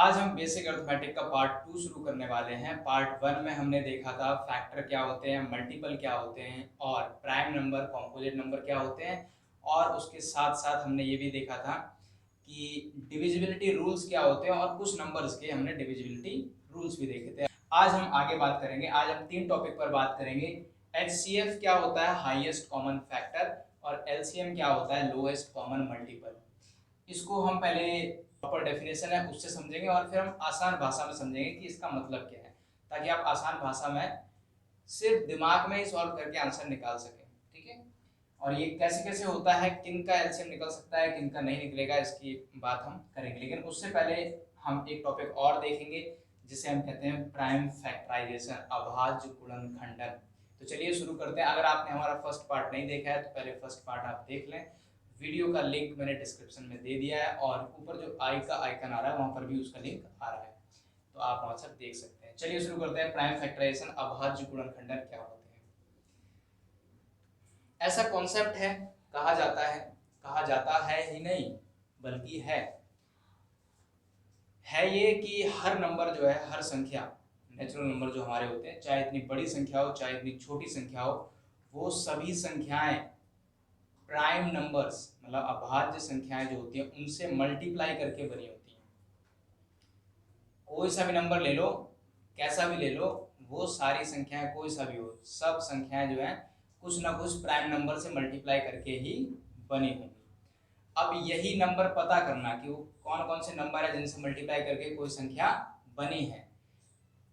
आज हम basic arithmetic का पार्ट 2 शुरू करने वाले हैं। पार्ट 1 में हमने देखा था फैक्टर क्या होते हैं, मल्टीपल क्या होते हैं और प्राइम नंबर, कॉम्पोजिट नंबर क्या होते हैं। और उसके साथ साथ हमने ये भी देखा था कि डिविजिबिलिटी रूल्स क्या होते हैं और कुछ नंबर्स के हमने डिविजिबिलिटी रूल्स भी देखे थे। आज हम आगे बात करेंगे। आज हम 3 टॉपिक पर बात करेंगे। एचसीएफ क्या होता है, हाईएस्ट कॉमन फैक्टर, और एलसीएम क्या होता है, लोएस्ट कॉमन मल्टीपल। इसको हम पहले प्रॉपर डेफिनेशन है उससे समझेंगे और फिर हम आसान भाषा में समझेंगे कि इसका मतलब क्या है, ताकि आप आसान भाषा में सिर्फ दिमाग में ही सॉल्व करके आंसर निकाल सकें। ठीक है। और ये कैसे कैसे होता है, किन का एलसीएम निकल सकता है, किन का नहीं निकलेगा, इसकी बात हम करेंगे। लेकिन उससे पहले हम एक टॉपिक और देखेंगे जिसे हम कहते हैं प्राइम फैक्टराइजेशन, अभाज्य गुणनखंडन। तो चलिए शुरू करते हैं। अगर आपने हमारा फर्स्ट पार्ट नहीं देखा है तो पहले फर्स्ट पार्ट आप देख लें। वीडियो का लिंक मैंने डिस्क्रिप्शन में दे दिया है और ऊपर जो आई का आइकन आ रहा है वहां पर भी उसका लिंक आ रहा है, तो आप वहां से देख सकते हैं। चलिए शुरू करते हैं। प्राइम फैक्टराइजेशन, अभाज्य गुणनखंडन क्या होते हैं। ऐसा कॉन्सेप्ट है, कहा जाता है ही नहीं बल्कि है ये कि हर नंबर जो है, हर संख्या, नेचुरल नंबर जो हमारे होते हैं, चाहे इतनी बड़ी संख्या हो चाहे इतनी छोटी संख्या हो, वो सभी संख्याएं प्राइम नंबर्स मतलब अभाज्य संख्याएं जो होती हैं उनसे मल्टीप्लाई करके बनी होती हैं। कोई सा भी नंबर ले लो, कैसा भी ले लो, वो सारी संख्याएं कोई सा भी हो, सब संख्याएं जो है कुछ ना कुछ प्राइम नंबर से मल्टीप्लाई करके ही बनी होंगी। अब यही नंबर पता करना कि वो कौन कौन से नंबर है जिनसे मल्टीप्लाई करके कोई संख्या बनी है,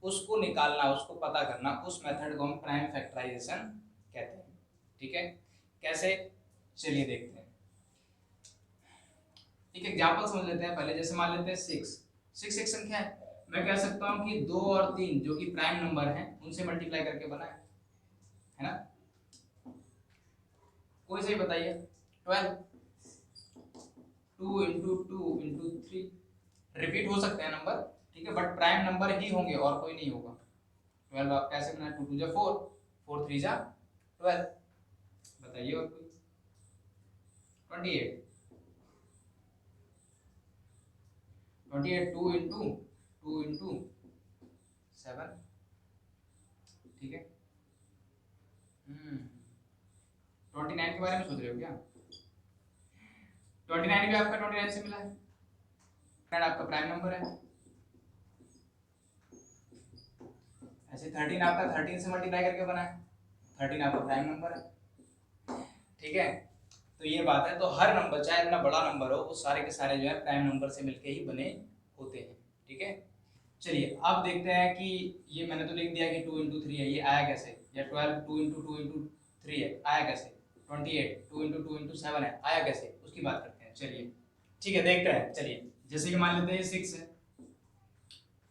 उसको निकालना, उसको पता करना, उस मेथड को हम प्राइम फैक्टराइजेशन कहते हैं। ठीक है। कैसे, चलिए देखते हैं। एक एग्जांपल समझ लेते हैं पहले। जैसे मान लेते हैं 6 एक संख्या है। मैं कह सकता हूं कि 2 और 3 जो कि प्राइम नंबर हैं उनसे मल्टीप्लाई करके बना है ना। कोई सही बताइए। 12, 2 इंटू 2 इंटू 3, रिपीट हो सकते हैं नंबर, ठीक है, बट प्राइम नंबर ही होंगे और कोई नहीं होगा। 12 आप कैसे बनाए, 2 2 जा 4, 4 3 जा 12। बताइए और कोई। 28, 28 2 इंटू 2 इंटू 7, ठीक है। 29 के बारे में सोच रहे हो क्या? 29 भी आपका 29 से मिला है, आपका प्राइम नंबर है। ऐसे 13 आपका 13 से मल्टीप्लाई करके बना है, 13 आपका प्राइम नंबर है। ठीक है। तो ये बात है। तो हर नंबर चाहे इतना बड़ा नंबर हो, वो सारे के सारे जो है प्राइम नंबर से मिलके ही बने होते हैं। ठीक है। चलिए अब देखते हैं कि ये मैंने तो लिख दिया कि 2 इंटू 3 है, ये आया कैसे, या 12 2 इंटू 2 इंटू 3 है, आया कैसे। 28 2 इंटू 2 इंटू 7 है, आया कैसे, उसकी बात करते हैं। चलिए ठीक है, देखते हैं। चलिए जैसे कि मान लेते हैं 6 है,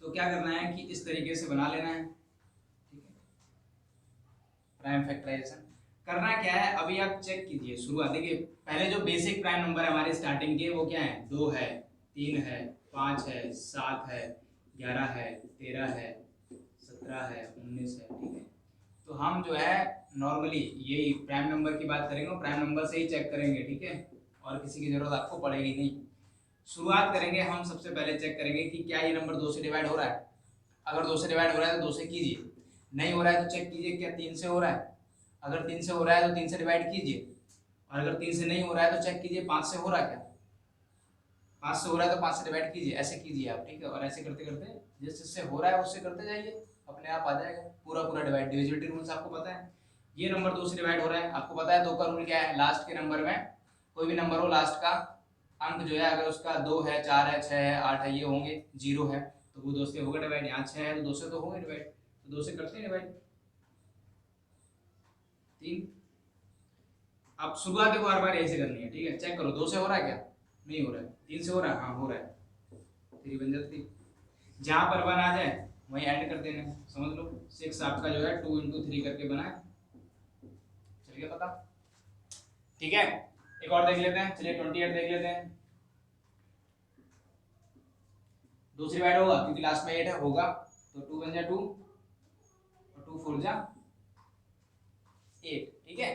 तो क्या करना है कि इस तरीके से बना लेना है। ठीक है। प्राइम फैक्टराइजेशन करना क्या है, अभी आप चेक कीजिए शुरुआत। देखिए पहले जो बेसिक प्राइम नंबर है हमारे स्टार्टिंग के, वो क्या है, 2 है, 3 है, 5 है, 7 है, 11 है, 13 है, 17 है, 19 है। ठीक है। तो हम जो है नॉर्मली यही प्राइम नंबर की बात करेंगे, प्राइम नंबर से ही चेक करेंगे। ठीक है। और किसी की जरूरत आपको पड़ेगी नहीं। शुरुआत करेंगे हम, सबसे पहले चेक करेंगे कि क्या ये नंबर 2 से डिवाइड हो रहा है। अगर 2 से डिवाइड हो रहा है तो 2 से कीजिए, नहीं हो रहा है तो चेक कीजिए क्या 3 से हो रहा है। अगर 3 से हो रहा है तो 3 से डिवाइड कीजिए, और अगर 3 से नहीं हो रहा है तो चेक कीजिए 5 से हो रहा है क्या। 5 से हो रहा है तो 5 से डिवाइड कीजिए, ऐसे कीजिए आप। ठीक है। और ऐसे करते करते जिस जिससे हो रहा है उससे करते जाइए, अपने आप आ जाएगा पूरा पूरा डिवाइड। डिविजिबिलिटी रूल्स आपको पता है। ये नंबर 2 से डिवाइड हो रहा है, आपको पता है 2 का रूल क्या है, लास्ट के नंबर में कोई भी नंबर हो, लास्ट का अंक जो है, अगर उसका 2 है, 4 है, 6 है, 8 है, ये होंगे, 0 है तो वो 2 से होगा डिवाइड। यहाँ 6 है तो 2 से तो होगा डिवाइड, तो 2 से करते हैं डिवाइड। 3, आप शुरुआत देखो हर बार ऐसे करनी है। ठीक है। चेक करो 2 से हो रहा है क्या, नहीं हो रहा है। 3 से हो रहा है, हाँ हो रहा है, 3 बन जाती। जहां पर 1 आ जाए वहीं ऐड कर देना, समझ लो 6 आपका जो है 2 इंटू 3 करके बना है। चलिए पता। ठीक है। एक और देख लेते हैं। चलिए 28 देख लेते हैं। 2 से डिवाइड होगा क्योंकि लास्ट में 8 है, होगा तो 2 बन जा 2 और 2 4 जा 8। ठीक है।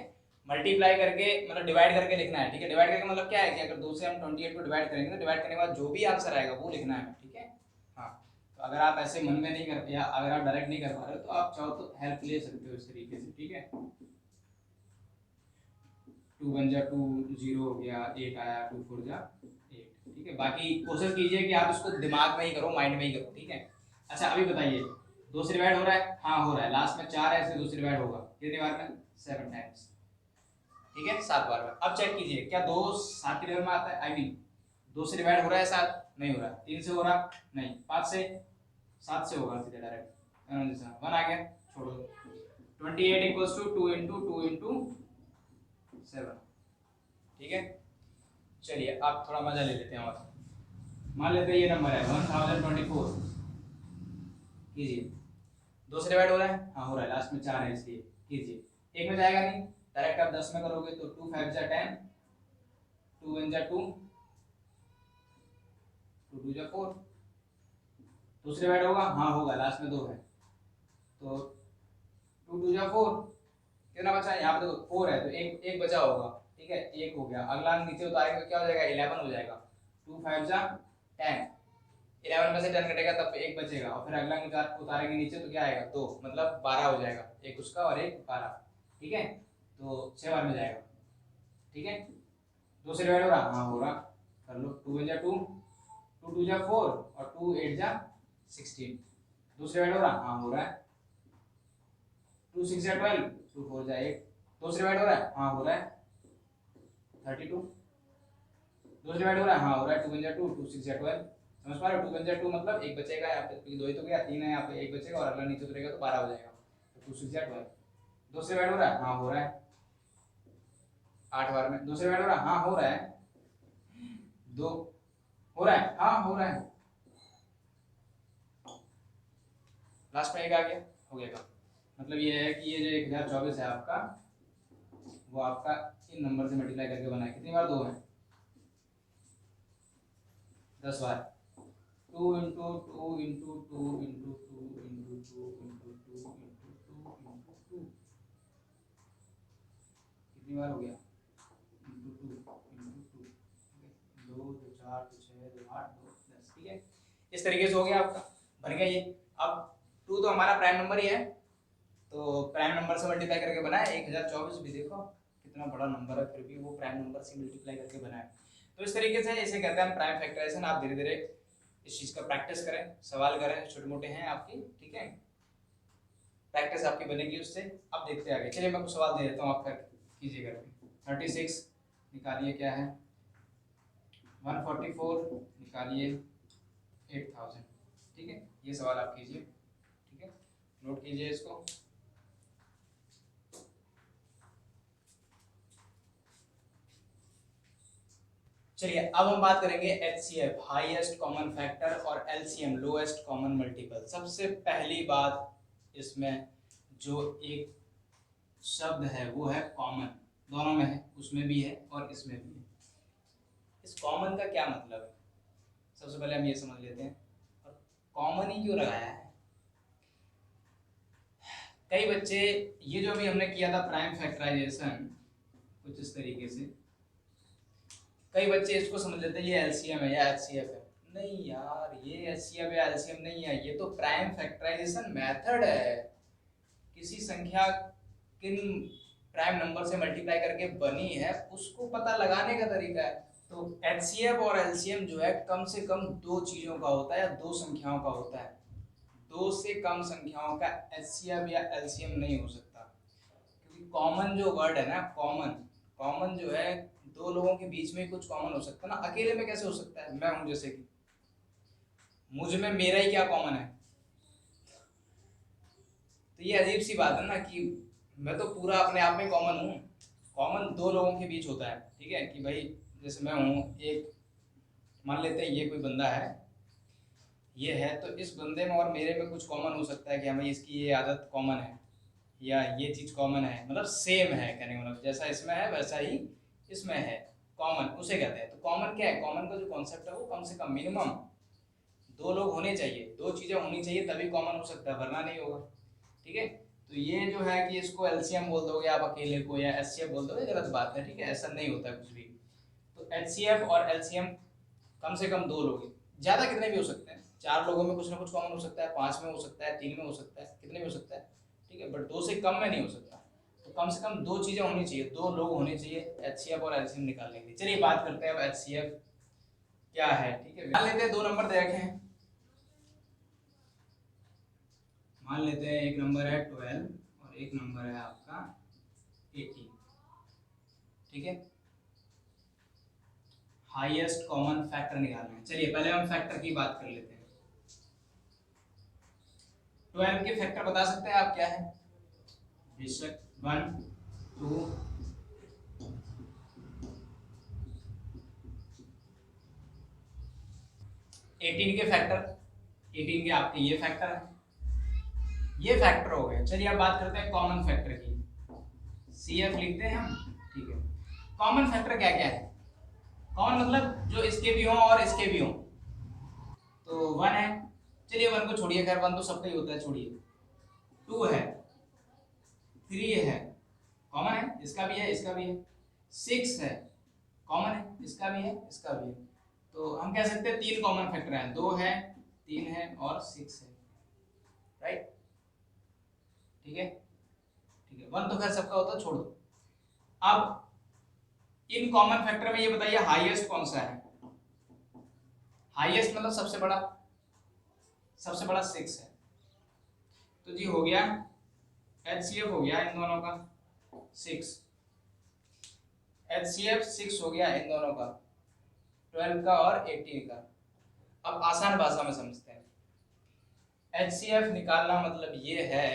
मल्टीप्लाई करके मतलब डिवाइड करके लिखना है। ठीक है। डिवाइड करके मतलब क्या है कि अगर 2 से हम 28 को डिवाइड करेंगे तो डिवाइड करने के बाद जो भी आंसर आएगा वो लिखना है। ठीक है। हाँ अगर आप ऐसे मन में नहीं कर, या अगर आप डायरेक्ट नहीं कर पा रहे हो तो आप चाहो तो हेल्प ले सकते हो इस तरीके से, ठीक है। 2 1 जा 2 0 हो गया, 8 आया, 2 4 जा 8, ठीक है। बाकी कोशिश कीजिए कि आप इसको दिमाग में ही करो, माइंड में ही करो, ठीक है। अच्छा अभी बताइए 2 से डिवाइड हो रहा है? हाँ हो रहा है, लास्ट में 4 है इसलिए 2 से डिवाइड होगा। कितनी बार में? 7 टाइम्स, ठीक है, 7 बार में। अब चेक कीजिए क्या 2 7 के टेबल में आता है? आई मीन 2 से डिवाइड हो रहा है 7? नहीं हो रहा। 3 से हो रहा? नहीं। 5 से? 7 से होगा सीधे डायरेक्ट, 1 आ गया, छोड़ दो। 28 इक्वल्स टू 2 इंटू 2 इंटू 7, ठीक है। चलिए आप थोड़ा मजा ले लेते हैं और मान लेते हैं ये नंबर है 1024, कीजिए। 2 से डिवाइड हो रहा है? हाँ हो रहा है, लास्ट में 4 है इसलिए कीजिए। एक में जाएगा नहीं, डायरेक्ट आप 10 में करोगे तो 2 5 जा 10, 2 1 जा 2, 2 2 जा 4। 2 से डिवाइड होगा? हाँ होगा, लास्ट में 2 है तो 2 2 जा 4। कितना बचा है? यहाँ पे देखो 4 है तो एक बचा होगा, ठीक है, 1 हो गया। अगला नीचे उतारेंगे तो क्या हो जाएगा? 11 हो जाएगा। 2 5 जा 10, 11 में से 10 कटेगा तब 1 बचेगा, और फिर अगला उतारेंगे नीचे तो क्या आएगा? 2, मतलब 12 हो जाएगा, एक उसका और एक 12, ठीक है। तो 6 बार में जाएगा, ठीक है। 2 से डिवाइड हो रहा? हाँ हो रहा, कर लो। 2 1 जा 2, 2 2 जा 4 और 2 8 जा 16। 2 से डिवाइड हो रहा? हाँ हो रहा है। 2 6 जा 12, 2 4 जा 8। 2 से डिवाइड हो रहा है? हाँ हो रहा है। 32। 2 से डिवाइड हो रहा है? हाँ हो रहा है। 2 1 जा 2, 2 6 जा 12। समझ पा रहे हो? 2 1 जा 2 मतलब एक बचेगा यहाँ पे, क्योंकि 2 ही तो गया, 3 है यहाँ पे, एक बचेगा और अगला नीचे उतरेगा तो 12 हो जाएगा। तो 2 6 जा 12। 2 से डिवाइड हो रहा है? हाँ हो रहा है, 8 बार में। 2 से डिवाइड हो रहा है? हाँ हो रहा है। 2 हो रहा है? हाँ हो रहा है। लास्ट में 1 आ गया, हो गया काम। मतलब ये है कि ये जो 1024 है आपका, वो आपका इन नंबर से मल्टीप्लाई करके बना है। कितनी बार? 2 है, 10 बार। 2 into 2 into 2 into 2 into 2 into 2 into 2 into 2, कितनी बार हो गया? इंटू 2 इंटू 2, 2 2 4 2 6 2 8 2 10, ठीक है। इस तरीके से हो गया आपका, बन गया ये। अब 2 तो हमारा प्राइम नंबर ही है, तो प्राइम नंबर से मल्टीप्लाई करके बना है। 1024 भी देखो कितना बड़ा नंबर है, फिर भी वो प्राइम नंबर से मल्टीप्लाई करके बना है। तो इस तरीके से इसे कहते हैं हम प्राइम फैक्टराइजेशन। आप धीरे धीरे इस चीज़ का प्रैक्टिस करें, सवाल करें, छोटे मोटे हैं आपकी, ठीक है, प्रैक्टिस आपकी बनेगी उससे। अब देखते हैं आगे। चलिए मैं कुछ सवाल दे देता हूँ, आप कीजिए करके। 36 निकालिए क्या है? 144 निकालिए 8000, ठीक है। ये सवाल आप कीजिए, ठीक है, नोट कीजिए इसको। चलिए अब हम बात करेंगे HCF, हाईएस्ट कॉमन फैक्टर, और LCM, लोएस्ट कॉमन मल्टीपल। सबसे पहली बात इसमें जो एक शब्द है वो है कॉमन। दोनों में है, उसमें भी है और इसमें भी है। इस कॉमन का क्या मतलब है? सबसे पहले हम ये समझ लेते हैं, और कॉमन ही क्यों लगाया है? कई बच्चे, ये जो भी हमने किया था प्राइम फैक्टराइजेशन कुछ इस तरीके से, कई बच्चे इसको समझ लेते हैं ये एलसीएम है या एचसीएफ है। नहीं यार, ये एचसीएफ या एलसीएम नहीं है, ये तो प्राइम फैक्टराइजेशन मेथड है। किसी संख्या किन प्राइम नंबर से मल्टीप्लाई करके बनी है उसको पता लगाने का तरीका है। तो एचसीएफ और एलसीएम जो है कम से कम दो चीजों का होता है या दो संख्याओं का होता है। दो से कम संख्याओं का एचसीएफ या एलसीएम नहीं हो सकता, क्योंकि कॉमन जो वर्ड है ना, कॉमन, कॉमन जो है दो लोगों के बीच में कुछ कॉमन हो सकता है ना, अकेले में कैसे हो सकता है? मैं हूं, जैसे कि मुझ में मेरा ही क्या कॉमन है? तो ये अजीब सी बात है ना कि मैं तो पूरा अपने आप में कॉमन हूँ। कॉमन दो लोगों के बीच होता है, ठीक है, कि भाई जैसे मैं हूँ, एक मान लेते हैं ये कोई बंदा है, ये है, तो इस बंदे में और मेरे में कुछ कॉमन हो सकता है कि हमें इसकी ये आदत कॉमन है या ये चीज कॉमन है, मतलब सेम है, कहने का मतलब जैसा इसमें है वैसा ही इसमें है, कॉमन उसे कहते हैं। तो कॉमन क्या है? कॉमन का जो कॉन्सेप्ट है वो कम से कम मिनिमम दो लोग होने चाहिए, दो चीजें होनी चाहिए, तभी कॉमन हो सकता है, वरना नहीं होगा, ठीक है। तो ये जो है कि इसको एलसीएम बोल दोगे आप अकेले को, या एचसीएफ बोल दोगे, गलत बात है, ठीक है, ऐसा नहीं होता कुछ भी। तो एचसीएफ और एलसीएम कम से कम दो लोग, ज्यादा कितने भी हो सकते हैं, 4 लोगों में कुछ ना कुछ कॉमन हो सकता है, 5 में हो सकता है, 3 में हो सकता है, कितने में हो सकता है, ठीक है, बट 2 से कम में नहीं हो सकता। तो कम से कम 2 चीजें होनी चाहिए, 2 लोग होने चाहिए एचसीएफ और एलसीएम निकालने के लिए। चलिए बात करते हैं अब एचसीएफ क्या है, ठीक है। मान लेते हैं 2 नंबर दे रखे हैं, मान लेते हैं एक नंबर है 12 और एक नंबर है आपका 18, ठीक है। हाईएस्ट कॉमन फैक्टर निकालना है। चलिए पहले हम फैक्टर की बात कर लेते हैं। 12 के फैक्टर बता सकते हैं आप क्या है? बेशक 1 2 18 के फैक्टर, 18 के आपके ये फैक्टर है, ये फैक्टर हो गए। चलिए अब बात करते हैं कॉमन फैक्टर की। CF लिखते हैं हम, ठीक है। कॉमन फैक्टर क्या क्या है? कॉमन मतलब जो इसके भी हो और इसके भी हो। तो 1 है, चलिए 1 को छोड़िए, खैर 1 तो सबका ही होता है, छोड़िए। 2 है, 3 है, कॉमन है, इसका भी है, इसका भी है। 6 है, कॉमन है, इसका भी है, इसका भी है। तो हम कह सकते हैं 3 कॉमन फैक्टर हैं, 2 है, 3 है और 6 है, राइट, ठीक है, ठीक है। 1 तो खैर सबका होता है, छोड़ दो। अब इन कॉमन फैक्टर में ये बताइए हाईएस्ट कौन सा है? हाईएस्ट मतलब सबसे बड़ा, सबसे बड़ा 6 है। तो जी हो गया HCF हो गया इन दोनों का 6, HCF 6 हो गया इन दोनों का, 12 का और 18 का। अब आसान भाषा में समझते हैं। HCF निकालना मतलब ये है,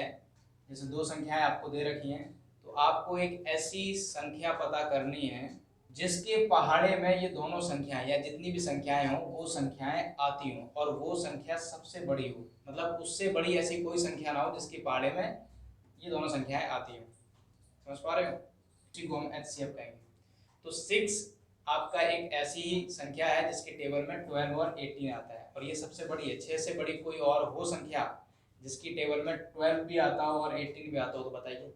जैसे 2 संख्याएं आपको दे रखी हैं, तो आपको एक ऐसी संख्या पता करनी है जिसके पहाड़े में ये दोनों संख्याएं या जितनी भी संख्याएं हों वो संख्याएं आती हों और वो संख्या सबसे बड़ी हो, मतलब उससे बड़ी ऐसी कोई संख्या ना हो जिसके पहाड़े में ये दोनों संख्याएं आती हों। समझ पा रहे हो? इसी को हम HCF कहेंगे। तो 6 आपका एक ऐसी संख्या है जिसके टेबल में 12 और 18 आता है, और ये सबसे बड़ी है। 6 से बड़ी कोई और हो संख्या जिसकी टेबल में 12 भी आता हो और 18 भी आता हो, तो बताइए।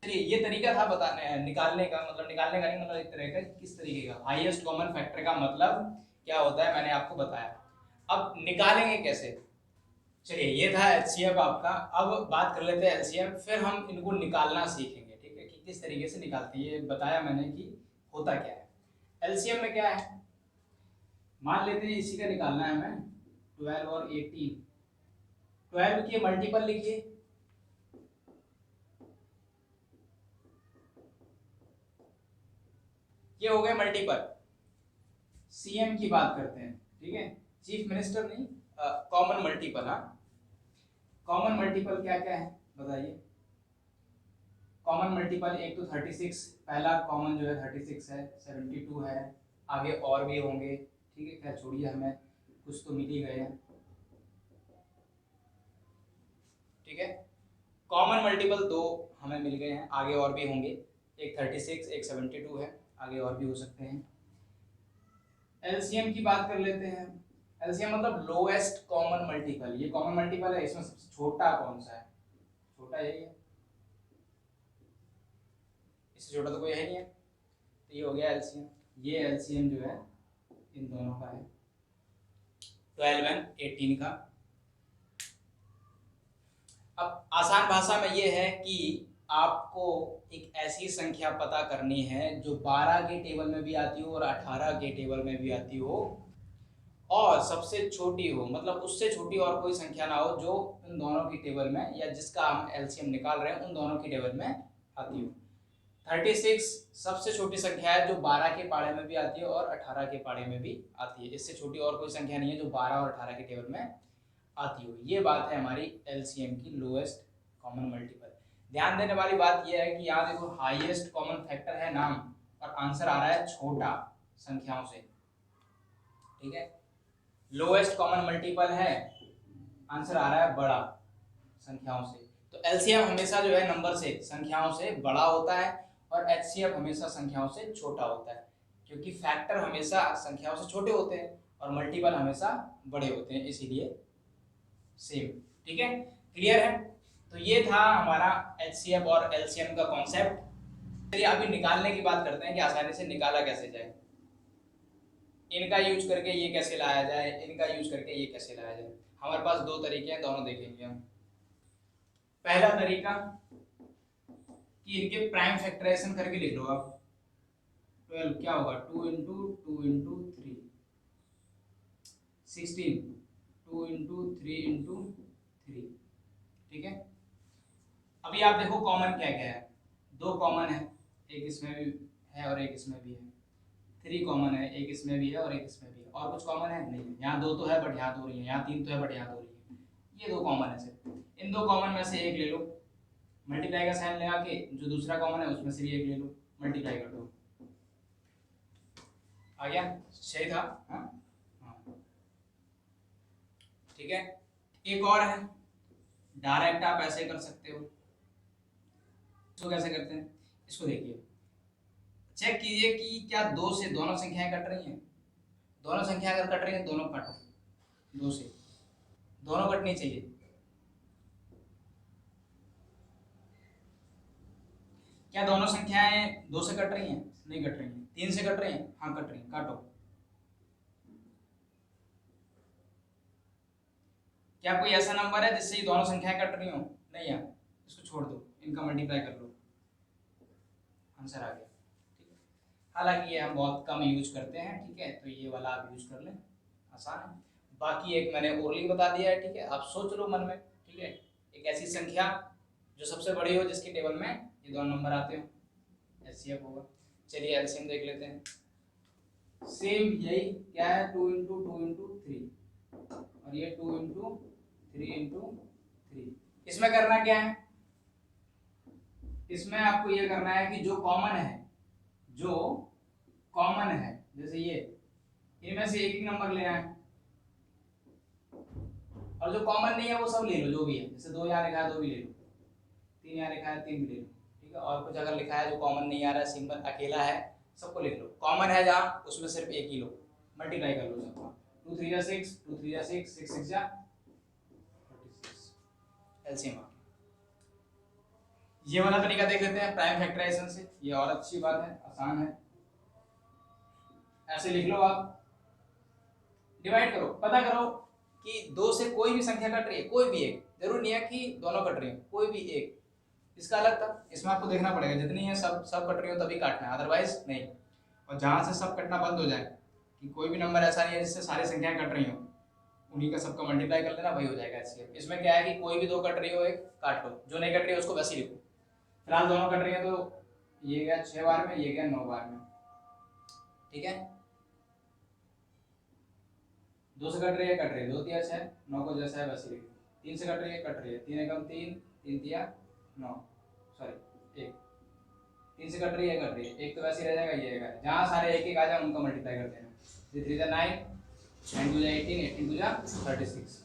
चलिए ये तरीका था बताने निकालने का, मतलब निकालने का नहीं, मतलब एक तरह का किस तरीके का हाईएस्ट कॉमन फैक्टर का मतलब क्या होता है मैंने आपको बताया। अब निकालेंगे कैसे? चलिए ये था HCF आपका। अब बात कर लेते हैं LCM, फिर हम इनको निकालना सीखेंगे, ठीक है, कि किस तरीके से निकालते हैं। ये बताया मैंने कि होता क्या है। LCM में क्या है, मान लेते हैं इसी का निकालना है हमें, 12 और 18। 12 के मल्टीपल लिखिए, ये हो गए मल्टीपल। CM की बात करते हैं, ठीक है, चीफ मिनिस्टर नहीं, कॉमन मल्टीपल। हाँ, कॉमन मल्टीपल क्या क्या है बताइए। कॉमन मल्टीपल एक तो 36, पहला कॉमन जो है 36 है, 72 है, आगे और भी होंगे, ठीक है, क्या छोड़िए, हमें कुछ तो मिल ही गए हैं, ठीक है। कॉमन मल्टीपल 2 हमें मिल गए हैं, आगे और भी होंगे, एक 36 एक 72 है, आगे और भी हो सकते हैं। LCM की बात कर लेते हैं। LCM मतलब लोएस्ट कॉमन मल्टीपल। ये कॉमन मल्टीपल है, इसमें सबसे छोटा कौन सा है? छोटा यही है, इससे छोटा तो कोई है नहीं है, तो ये हो गया LCM। ये LCM जो है इन दोनों का है, 12 और 18 का। अब आसान भाषा में ये है कि आपको एक ऐसी संख्या पता करनी है जो 12 के टेबल में भी आती हो और 18 के टेबल में भी आती हो, और सबसे छोटी हो, मतलब उससे छोटी और कोई संख्या ना हो जो उन दोनों की टेबल में, या जिसका हम LCM निकाल रहे हैं उन दोनों की टेबल में आती हो। 36 सबसे छोटी संख्या है जो 12 के पाड़े में भी आती है और 18 के पाड़े में भी आती है। इससे छोटी और कोई संख्या नहीं है जो 12 और 18 के टेबल में आती हो। ये बात है हमारी LCM की, लोएस्ट कॉमन मल्टीपल। ध्यान देने वाली बात यह है कि यहाँ देखो हाईएस्ट कॉमन फैक्टर है नाम, और आंसर आ रहा है छोटा संख्याओं से, ठीक है। लोएस्ट कॉमन मल्टीपल है, आंसर आ रहा है बड़ा संख्याओं से। तो LCM हमेशा जो है नंबर से, संख्याओं से बड़ा होता है, और HCF हमेशा संख्याओं से छोटा होता है, क्योंकि फैक्टर हमेशा संख्याओं से छोटे होते हैं और मल्टीपल हमेशा बड़े होते हैं, इसीलिए सेम, ठीक है, क्लियर है। तो ये था हमारा HCF और LCM का कॉन्सेप्ट। चलिए अभी निकालने की बात करते हैं कि आसानी से निकाला कैसे जाए। इनका यूज करके ये कैसे लाया जाए, इनका यूज करके ये कैसे लाया जाए। हमारे पास दो तरीके हैं, दोनों देखेंगे हम। पहला तरीका कि इनके प्राइम फैक्टराइजेशन करके लिख लो आप। 12 क्या होगा, 2 इंटू 2 इंटू 3 16, 2 इंटू 3 इंटू 3। ठीक है, अभी आप देखो कॉमन क्या क्या है। दो कॉमन है, एक इसमें भी है और एक इसमें भी है। 3 कॉमन है, एक इसमें भी है और एक इसमें भी है। और कुछ कॉमन है नहीं है। यहाँ 2 तो है बट यहाँ 2 नहीं है, यहाँ 3 तो है बट यहाँ 2 नहीं है। ये 2 कॉमन है सिर्फ। इन 2 कॉमन में से एक ले लो, मल्टीप्लाई का साइन लगा के जो दूसरा कॉमन है उसमें से भी एक ले लो, मल्टीप्लाई कर दो। आ गया, सही था। हाँ हाँ ठीक है। एक और है, डायरेक्ट आप ऐसे कर सकते हो। इसको कैसे करते हैं, इसको देखिए, चेक कीजिए कि क्या 2 से दोनों संख्याएं कट रही हैं। दोनों संख्या अगर कट रही हैं, दोनों काटो, 2 से दोनों कटनी चाहिए। क्या दोनों संख्याएं 2 से कट रही हैं? नहीं कट रही हैं। 3 से कट रही हैं? हाँ कट रही हैं, काटो। क्या कोई ऐसा नंबर है जिससे ये दोनों संख्याएं कट रही हो? नहीं है, इसको छोड़ दो, इनका मल्टीप्लाई कर लो, आंसर आ गया। ठीक है, हालांकि ये हम बहुत कम यूज करते हैं। ठीक है, तो ये वाला आप यूज कर लें, आसान है। बाकी एक मैंने ओरली बता दिया है। ठीक है, आप सोच लो मन में। ठीक है, एक ऐसी संख्या जो सबसे बड़ी हो, जिसकी टेबल में ये दोनों नंबर आते हो, एचसीएफ होगा। चलिए एलसीएम देख लेते हैं। सेम यही क्या है, 2 इंटू 2 इंटू 3 और ये 2 इंटू 3 इंटू 3। इसमें करना क्या है, इसमें आपको ये करना है कि जो कॉमन है, जो कॉमन है जैसे ये, इनमें से एक नंबर लेना है और जो कॉमन नहीं है वो सब ले लो, जो भी है। जैसे 2 यहाँ लिखा है 2 भी ले लो, 3 यहाँ लिखा है 3 भी ले लो। ठीक है, और कुछ अगर लिखा है जो कॉमन नहीं आ रहा है, सिंपल अकेला है, सबको लिख लो। कॉमन है जहाँ, उसमें सिर्फ एक ही लो, मल्टीप्लाई कर लो सबका। 2 3 जा 6, 2 3 जा 6, 6 6 जा 36, एलसीएम। ये वाला तरीका देख लेते हैं प्राइम फैक्टराइजेशन से, ये और अच्छी बात है, आसान है। ऐसे लिख लो आप, डिवाइड करो, पता करो कि 2 से कोई भी संख्या कट रही है, कोई भी एक, जरूर नहीं है कि दोनों कट रही है, कोई भी एक। इसका अलग था, इसमें आपको देखना पड़ेगा जितनी है सब सब कट रही हो तभी काटना है, अदरवाइज नहीं। और जहां से सब कटना बंद हो जाए, कि कोई भी नंबर ऐसा नहीं है जिससे सारी संख्याएं कट रही हो, उन्हीं का सबका मल्टीप्लाई कर लेना, वही हो जाएगा एचसीएफ। इसमें क्या है कि कोई भी 2 कट रही हो, एक काट लो, जो नहीं कट रही है उसको वैसे ही लिखो। फिलहाल दोनों कट रही है, तो ये गया 6 बार में, ये गया 9 बार में। ठीक है, 2 से कट रही है, 2 तिया 6, 9 को जैसा है वैसे लिखो। 3 से कट रही है, 3 एकम 3, 3 तिया 9, सॉरी 1। 3 से कट रही है, एक तो वैसे ही रह जाएगा, ये रहेगा। जहाँ सारे एक एक आ जाए उनका मल्टीप्लाई कर देना। 3 3 जा 9, 9 2 जा 18, 18 2 जा 36।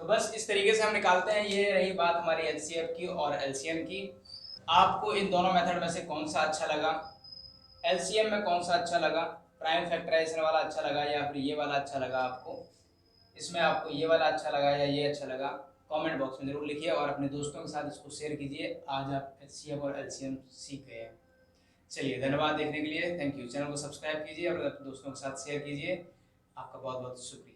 तो बस इस तरीके से हम निकालते हैं। ये रही बात हमारी एचसीएफ की और एलसीएम की। आपको इन दोनों मेथड में से कौन सा अच्छा लगा, एलसीएम में कौन सा अच्छा लगा, प्राइम फैक्टराइजेशन वाला अच्छा लगा या फिर ये वाला अच्छा लगा आपको, इसमें आपको ये वाला अच्छा लगा या ये अच्छा लगा, कमेंट बॉक्स में जरूर लिखिए और अपने दोस्तों के साथ इसको शेयर कीजिए। आज आप एचसीएफ और एलसीएम सीख गए हैं। चलिए, धन्यवाद देखने के लिए, थैंक यू। चैनल को सब्सक्राइब कीजिए और अपने दोस्तों के साथ शेयर कीजिए। आपका बहुत बहुत शुक्रिया।